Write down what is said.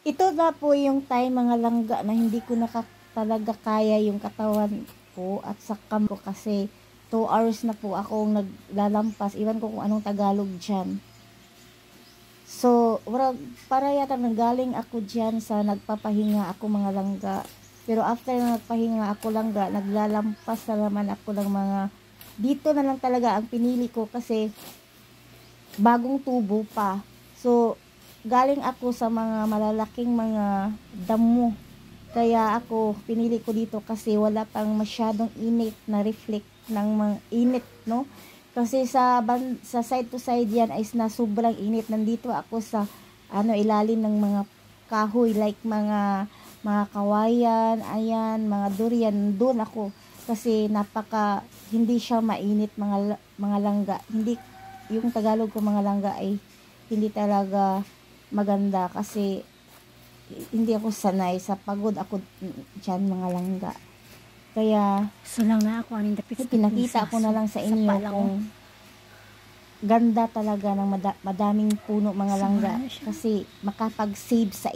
Ito na po yung time mga langga na hindi ko talaga kaya yung katawan ko at sa ko kasi 2 hours na po akong naglalampas. Iwan ko kung anong Tagalog dyan. So, para yata nanggaling ako dyan sa nagpapahinga ako mga langga. Pero after na nagpahinga ako langga, naglalampas na naman ako ng mga, dito na lang talaga ang pinili ko kasi bagong tubo pa. So, galing ako sa mga malalaking mga damo. Kaya ako, pinili ko dito kasi wala pang masyadong init na reflect ng mga init, no? Kasi sa side to side yan ay na sobrang init. Nandito ako sa ilalim ng mga kahoy like mga kawayan, ayan, mga durian. Doon ako kasi hindi siya mainit mga langga. Hindi yung Tagalog ko mga langga ay hindi talaga maganda kasi hindi ako sanay sa pagod ako dyan mga langga. Kaya so lang na ako aning dapit pinakita ko na lang sa inyo kung ganda talaga ng madaming puno mga langga kasi makapag-save sa